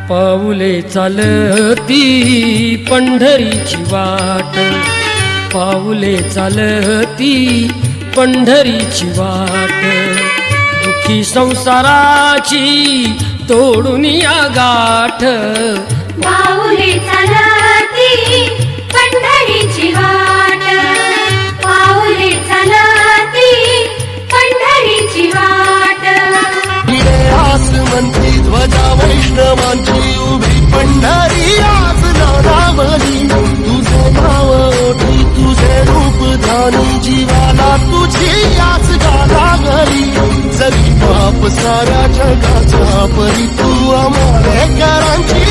पाऊले चालती पंढरीची वाट, पाऊले चालती पंढरीची वाट, दुखी संसाराची तोडून या गाठ. पाऊले चालती पंढरीची वाट, पाऊले चालती पंढरीची वाट. आसमंती ध्वजा वैष्णवांची उभी पंढरी आज नारावली. तुझे नाव ओठी तुझे रूप ध्यानी जीवाला तुझी आज गाला घरी. जगी बाप साऱ्या जगाचा परी तू आम्हालेकरांची